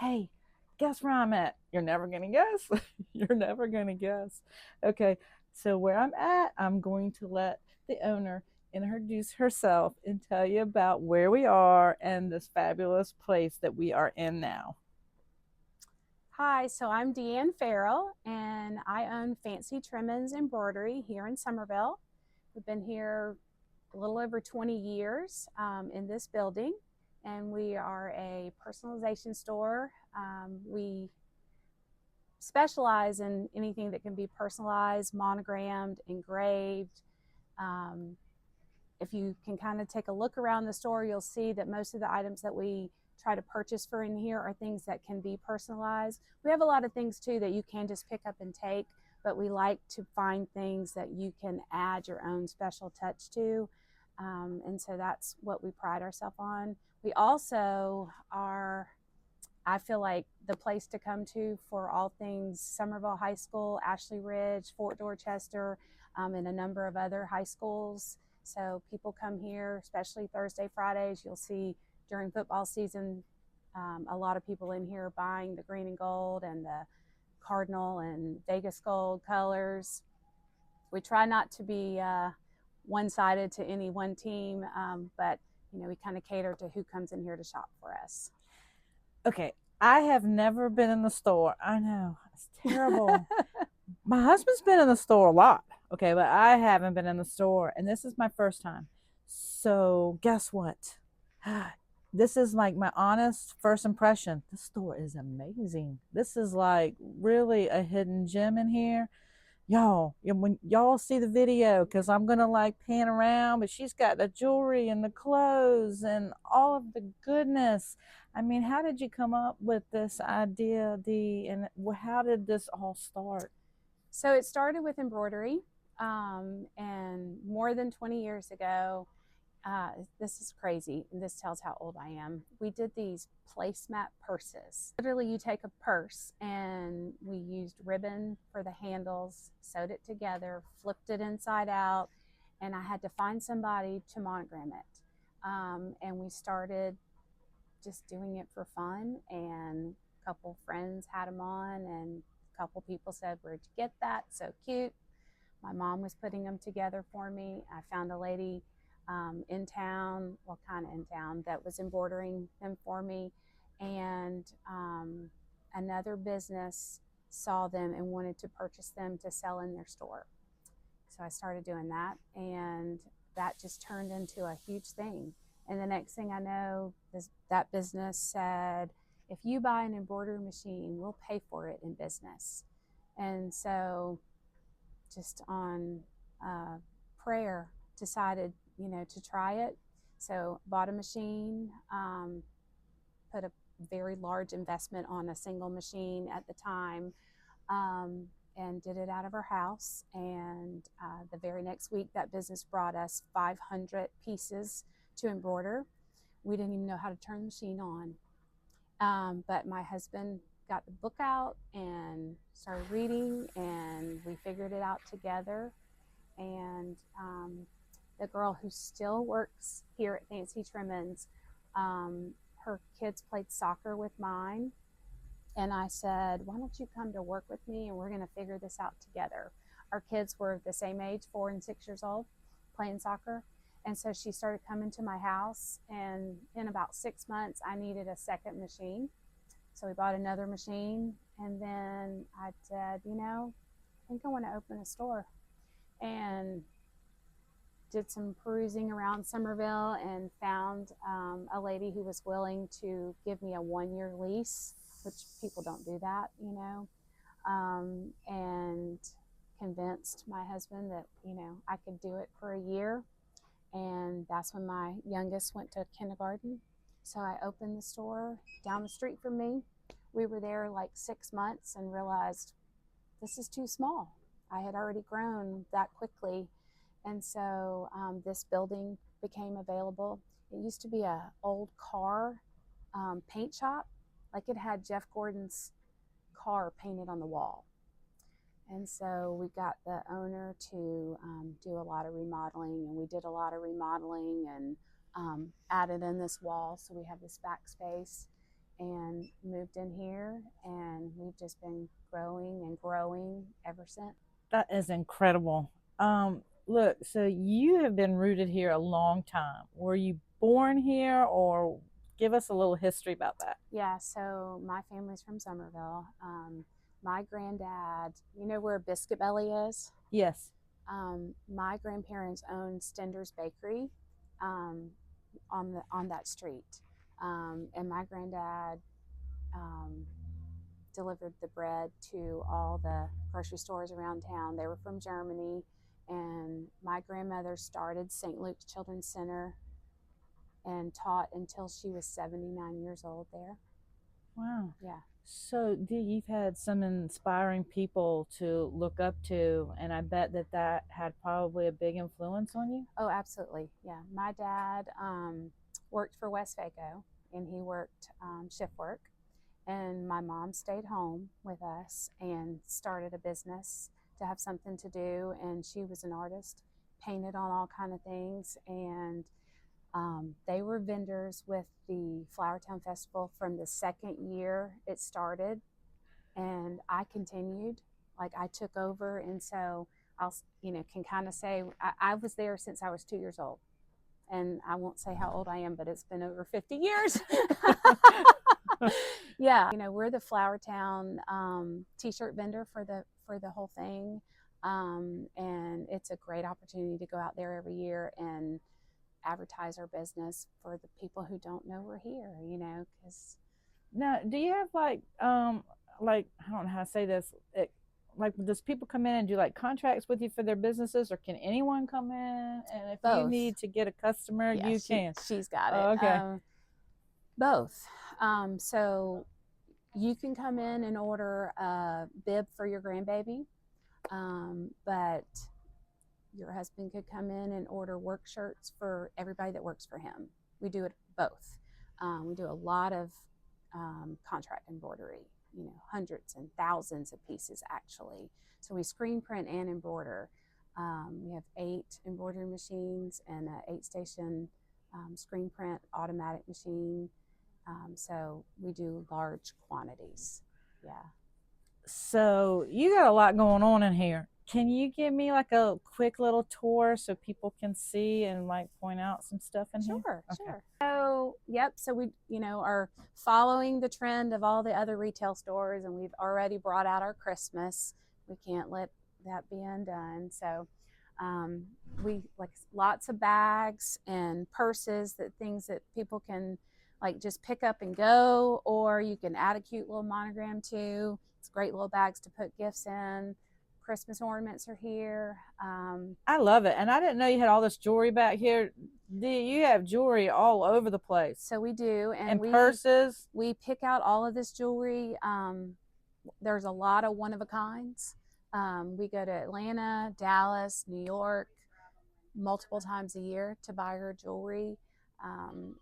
Hey, guess where I'm at? You're never gonna guess. You're never gonna guess. Okay, so where I'm at, I'm going to let the owner introduce herself and tell you about where we are and this fabulous place that we are in now. Hi, so I'm DeeAnn Farrell and I own Fancy Trimmins Embroidery here in Summerville. We've been here a little over 20 years in this building, and we are a personalization store. We specialize in anything that can be personalized, monogrammed, engraved. Um, if you can kind of take a look around the store, you'll see that most of the items that we try to purchase for in here are things that can be personalized. We have a lot of things too that you can just pick up and take, but we like to find things that you can add your own special touch to. And so that's what we pride ourselves on. We also are, I feel like, the place to come to for all things Summerville High School, Ashley Ridge, Fort Dorchester, and a number of other high schools. So people come here, especially Thursday, Fridays. You'll see during football season a lot of people in here buying the green and gold and the Cardinal and Vegas gold colors. We try not to be one-sided to any one team, but we kind of cater to who comes in here to shop for us. Okay, I have never been in the store. I know, it's terrible. My husband's been in the store a lot, okay, but I haven't been in the store, and this is my first time. So, guess what? This is like my honest first impression. This store is amazing. This is like really a hidden gem in here. Y'all, when y'all see the video, because I'm gonna like pan around, but she's got the jewelry and the clothes and all of the goodness. I mean, how did you come up with this idea, Dee, and how did this all start? So it started with embroidery, and more than 20 years ago, this is crazy, and this tells how old I am. We did these placemat purses. Literally, you take a purse, and we used ribbon for the handles, sewed it together, flipped it inside out, and I had to find somebody to monogram it. And we started just doing it for fun, and a couple friends had them on, and a couple people said, "Where'd you get that? So cute." My mom was putting them together for me. I found a lady in town, well, kind of in town, that was embroidering them for me. And another business saw them and wanted to purchase them to sell in their store. So I started doing that, and that just turned into a huge thing. And the next thing I know, that business said, "If you buy an embroidery machine, we'll pay for it in business." And so, just on prayer, decided, to try it. So bought a machine, put a very large investment on a single machine at the time, and did it out of our house. And the very next week, that business brought us 500 pieces to embroider. We didn't even know how to turn the machine on. But my husband got the book out and started reading, and we figured it out together. And the girl who still works here at Fancy Trimmins, her kids played soccer with mine. And I said, "Why don't you come to work with me, and we're going to figure this out together?" Our kids were the same age, 4 and 6 years old, playing soccer. And so she started coming to my house, and in about 6 months, I needed a second machine. So we bought another machine, and then I said, I think I want to open a store. And did some perusing around Summerville and found a lady who was willing to give me a 1 year lease, which people don't do that, and convinced my husband that, I could do it for a year. And that's when my youngest went to kindergarten. So I opened the store down the street from me. We were there like 6 months and realized this is too small. I had already grown that quickly. And so this building became available. It used to be an old car paint shop. Like, it had Jeff Gordon's car painted on the wall. And so we got the owner to do a lot of remodeling, and we did a lot of remodeling and added in this wall. So we have this back space. and moved in here, and we've just been growing and growing ever since. That is incredible. Look, so you have been rooted here a long time. Were you born here, or give us a little history about that? Yeah, so my family's from Summerville. My granddad, you know where Biscuit Belly is? Yes. My grandparents owned Stender's Bakery on that street, and my granddad um, delivered the bread to all the grocery stores around town. They were from Germany, and my grandmother started St. Luke's Children's Center and taught until she was 79 years old there. Wow. Yeah. So, Dee, you've had some inspiring people to look up to, and I bet that that had probably a big influence on you. Oh, absolutely. Yeah. My dad worked for Westvaco, and he worked shift work. And my mom stayed home with us and started a business to have something to do. And she was an artist, painted on all kind of things. And they were vendors with the Flowertown Festival from the second year it started. And I continued, like I took over. And so I'll, can kind of say I was there since I was 2 years old. And I won't say how old I am, but it's been over 50 years. Yeah, we're the Flowertown t-shirt vendor for the whole thing, and it's a great opportunity to go out there every year and advertise our business for the people who don't know we're here. Because Now, do you have like I don't know how to say this. Like, does people come in and do like contracts with you for their businesses, or can anyone come in and if you both. need to get a customer, Yeah, you can? She's got it. Oh, okay. Both. So you can come in and order a bib for your grandbaby, but your husband could come in and order work shirts for everybody that works for him. We do it both. We do a lot of contract embroidery, hundreds and thousands of pieces actually. So we screen print and embroider. We have 8 embroidery machines and an 8-station screen print automatic machine. So we do large quantities. Yeah. So you got a lot going on in here. Can you give me like a quick little tour so people can see and like point out some stuff in here? Sure, Okay. sure. So, yep. So we, are following the trend of all the other retail stores, and we've already brought out our Christmas. We can't let that be undone. So, we like lots of bags and purses, things that people can like just pick up and go, or you can add a cute little monogram to. It's great little bags to put gifts in. Christmas ornaments are here. I love it. And I didn't know you had all this jewelry back here. You have jewelry all over the place. So we do. And purses. We pick out all of this jewelry. There's a lot of one-of-a-kinds. We go to Atlanta, Dallas, New York multiple times a year to buy her jewelry.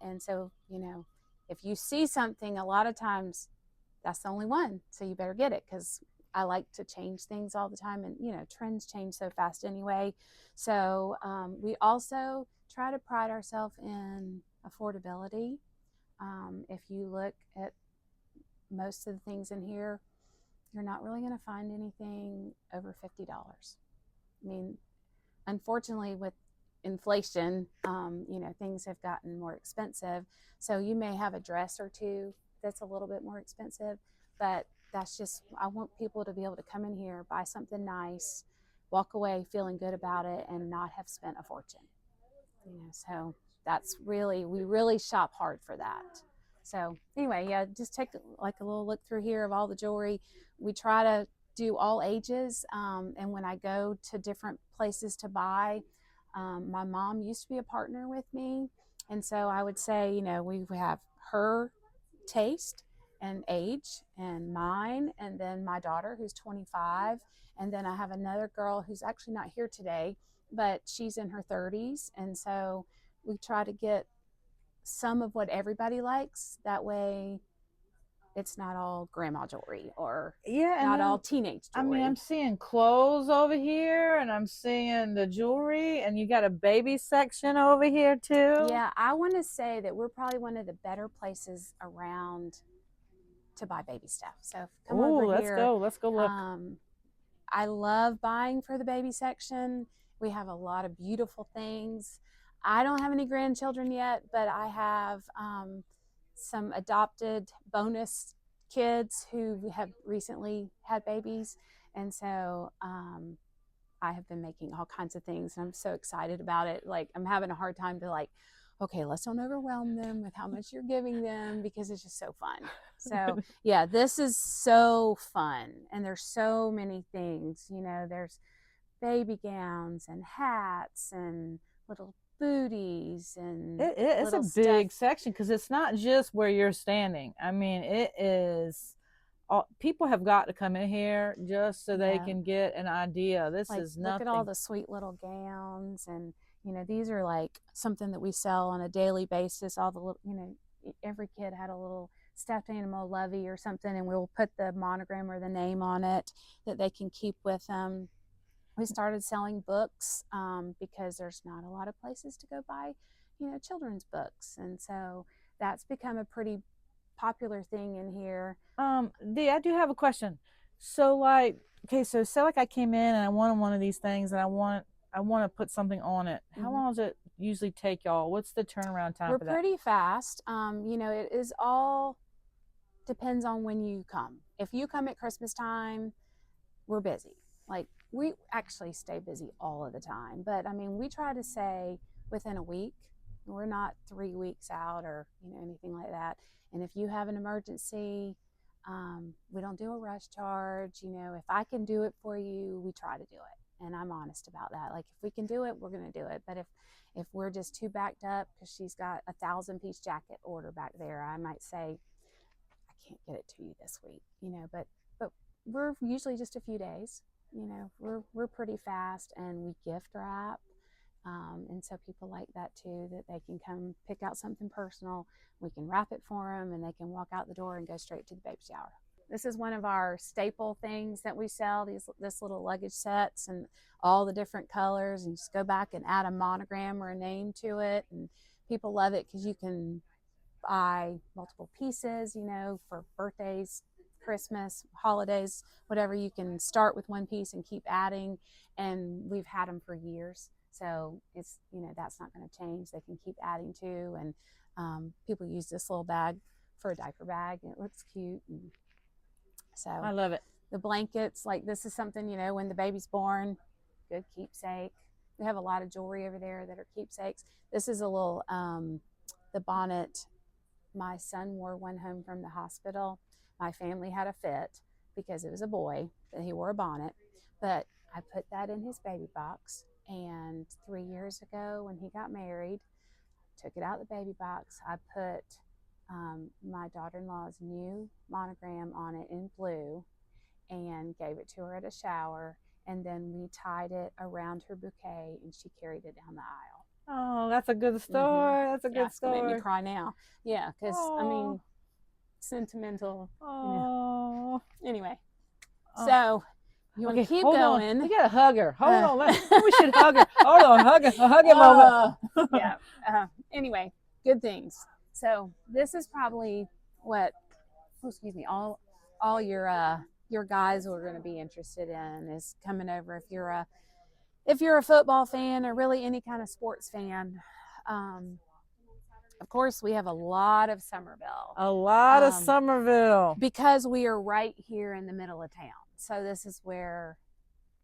And so, if you see something, a lot of times that's the only one. So you better get it, because I like to change things all the time, and trends change so fast anyway. So we also try to pride ourselves in affordability. If you look at most of the things in here, you're not really going to find anything over $50. I mean, unfortunately, with inflation, things have gotten more expensive. So you may have a dress or two that's a little bit more expensive, but that's just, I want people to be able to come in here, buy something nice, walk away feeling good about it, and not have spent a fortune. So that's really, we really shop hard for that. So anyway, yeah, just take like a little look through here of all the jewelry. We try to do all ages. And when I go to different places to buy, my mom used to be a partner with me. And so I would say, we have her taste and age and mine, and then my daughter who's 25, and then I have another girl who's actually not here today, but she's in her 30s. And so we try to get some of what everybody likes, that way it's not all grandma jewelry or not all teenage jewelry. I mean, I'm seeing clothes over here, and I'm seeing the jewelry, and you got a baby section over here too. Yeah, I want to say that we're probably one of the better places around to buy baby stuff. So come Oh, over let's here. go. Let's go look. I love buying for the baby section. We have a lot of beautiful things. I don't have any grandchildren yet, but I have some adopted bonus kids who have recently had babies. And so I have been making all kinds of things, and I'm so excited about it. Like, I'm having a hard time to like, okay, let's don't overwhelm them with how much you're giving them, because it's just so fun. So yeah, this is so fun. And there's so many things, you know, there's baby gowns and hats and little booties and it's a big section, because it's not just where you're standing. I mean, it is people have got to come in here just so they can get an idea. This like, is nothing. Look at all the sweet little gowns, and you know, these are like something that we sell on a daily basis. All the little, you know, every kid had a little stuffed animal lovey or something, and we'll put the monogram or the name on it that they can keep with them. We started selling books because there's not a lot of places to go buy, you know, children's books, and so that's become a pretty popular thing in here. Dee, I do have a question. So like, okay, so say like I came in and I wanted one of these things, and I want to put something on it. How long does it usually take y'all? What's the turnaround time for that? We're pretty fast. You know, it is all depends on when you come. If you come at Christmas time, we're busy. Like, we actually stay busy all of the time, but I mean, we try to say within a week. We're not 3 weeks out or, you know, anything like that. And if you have an emergency, we don't do a rush charge. You know, if I can do it for you, we try to do it. And I'm honest about that. Like, if we can do it, we're going to do it. But if we're just too backed up, because she's got a 1,000-piece jacket order back there, I might say, I can't get it to you this week, you know, but we're usually just a few days. You know, we're pretty fast, and we gift wrap. And so people like that too, that they can come pick out something personal. We can wrap it for them, and they can walk out the door and go straight to the baby shower. This is one of our staple things that we sell, this little luggage sets and all the different colors, and just go back and add a monogram or a name to it. And people love it because you can buy multiple pieces, you know, for birthdays, Christmas, holidays, whatever. You can start with one piece and keep adding, and we've had them for years. So it's, you know, that's not going to change. They can keep adding to, and people use this little bag for a diaper bag, and it looks cute. And so I love it. The blankets, like, this is something, you know, when the baby's born, good keepsake. We have a lot of jewelry over there that are keepsakes. This is a little, the bonnet. My son wore one home from the hospital. My family had a fit because it was a boy that he wore a bonnet, but I put that in his baby box. And 3 years ago, when he got married, took it out of the baby box. I put my daughter-in-law's new monogram on it in blue and gave it to her at a shower. And then we tied it around her bouquet, and she carried it down the aisle. Oh, that's a good story. That's a good story. It's gonna make me cry now. Yeah, because I mean, sentimental. Oh. You know. Anyway, so you want to keep going? We gotta hug her. Hold on, we should hug her. Hold on, hug her moment. Yeah. Anyway, good things. So this is probably what, excuse me, all your guys are going to be interested in, is coming over if you're a football fan or really any kind of sports fan. Of course, we have a lot of Summerville. A lot of Summerville. Because we are right here in the middle of town. So this is where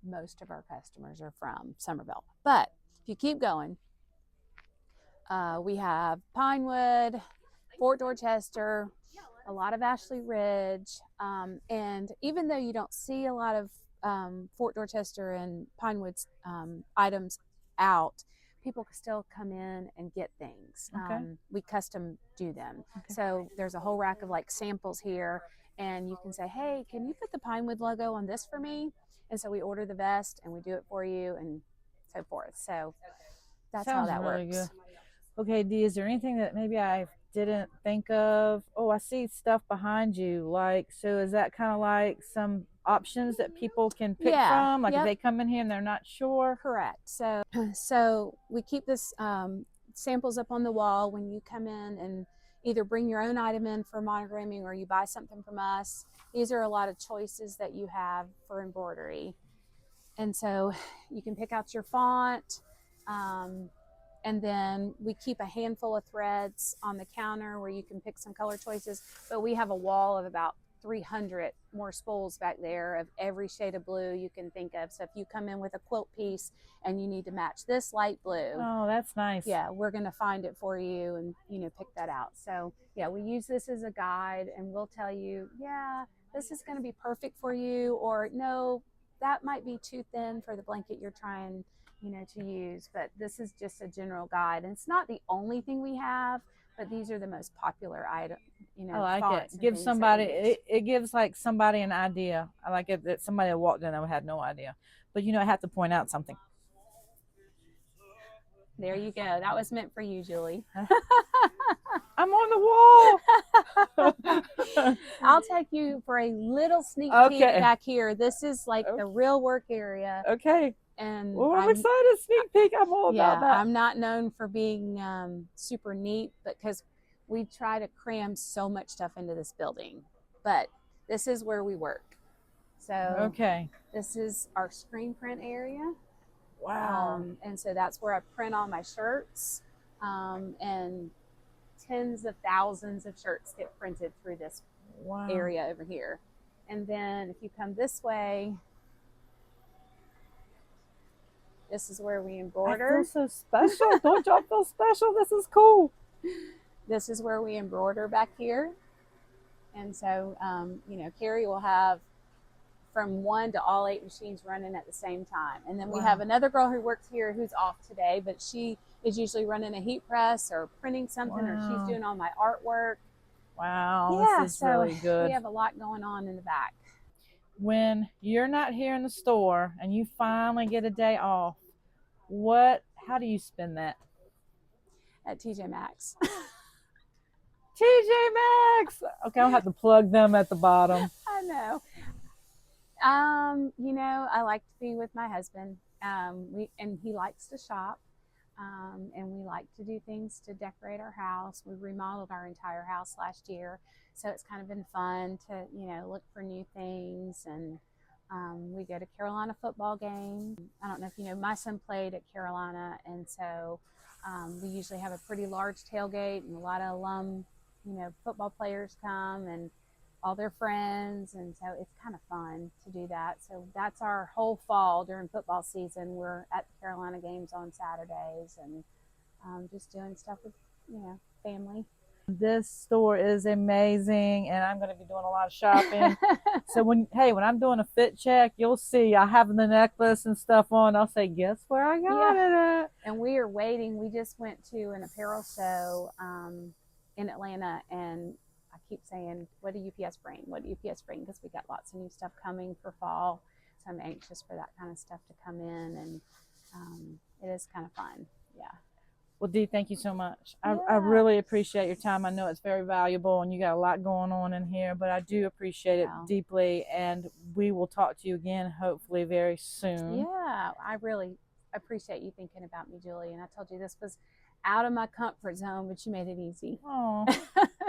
most of our customers are from, Summerville. But if you keep going, we have Pinewood, Fort Dorchester, a lot of Ashley Ridge. And even though you don't see a lot of Fort Dorchester and Pinewood's items out, people can still come in and get things. Okay. We custom do them. Okay. So there's a whole rack of like samples here, and you can say, hey, can you put the Pinewood logo on this for me? And so we order the vest and we do it for you, and so forth. So that's how that really works. Good. Okay, Dee, is there anything that maybe I didn't think of? Oh, I see stuff behind you. Like, so is that kind of like some options that people can pick from? Like, if they come in here and they're not sure? Correct. So we keep this samples up on the wall when you come in, and either bring your own item in for monogramming or you buy something from us. These are a lot of choices that you have for embroidery. And so you can pick out your font, and then we keep a handful of threads on the counter where you can pick some color choices, but we have a wall of about 300 more spools back there of every shade of blue you can think of. So if you come in with a quilt piece and you need to match this light blue, Oh, that's nice. yeah, we're going to find it for you and, pick that out. So yeah, we use this as a guide, and we'll tell you, yeah, this is going to be perfect for you, or no, that might be too thin for the blanket you're trying, to use. But this is just a general guide, and it's not the only thing we have, but these are the most popular items. I like fonts it. and Give things that we somebody use. it gives like somebody an idea. I like it that somebody that walked in and had no idea. But I have to point out something. There you go. That was meant for you, Julie. I'm on the wall. I'll take you for a little sneak peek back here. This is like the real work area. Okay. And well, I'm excited. Sneak peek. I'm all about that. I'm not known for being super neat, because we try to cram so much stuff into this building. But this is where we work. So this is our screen print area. Wow. And so that's where I print all my shirts. And tens of thousands of shirts get printed through this area over here. And then if you come this way, this is where we embroider. I feel so special. Don't y'all feel special? This is cool. This is where we embroider back here. And so, Carrie will have from 1 to all 8 machines running at the same time. And then we have another girl who works here who's off today, but she is usually running a heat press or printing something, or she's doing all my artwork. Wow, yeah, this is really good. We have a lot going on in the back. When you're not here in the store and you finally get a day off, how do you spend that? At TJ Maxx. TJ Maxx. Okay, I'll have to plug them at the bottom. I know. I like to be with my husband. And he likes to shop. And we like to do things to decorate our house. We remodeled our entire house last year, so it's kind of been fun to, look for new things. And we go to Carolina football games. I don't know if you know, my son played at Carolina, and so we usually have a pretty large tailgate, and a lot of alum, football players come and all their friends, and so it's kind of fun to do that. So that's our whole fall during football season. We're at the Carolina games on Saturdays, and just doing stuff with family. This store is amazing, and I'm going to be doing a lot of shopping. So when I'm doing a fit check, you'll see I have the necklace and stuff on. I'll say, guess where I got it at? And we are waiting. We just went to an apparel show in Atlanta, and I keep saying, what do UPS bring? What do UPS bring? Because we got lots of new stuff coming for fall. So I'm anxious for that kind of stuff to come in, and it is kind of fun. Yeah. Well, Dee, thank you so much. I really appreciate your time. I know it's very valuable, and you got a lot going on in here, but I do appreciate it deeply, and we will talk to you again hopefully very soon. Yeah, I really appreciate you thinking about me, Julie. And I told you this was out of my comfort zone, but you made it easy. Oh,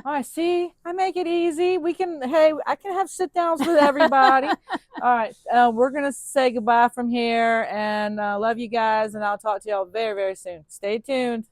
all right. See, I make it easy. I can have sit downs with everybody. All right. We're going to say goodbye from here, and love you guys. And I'll talk to y'all very, very soon. Stay tuned.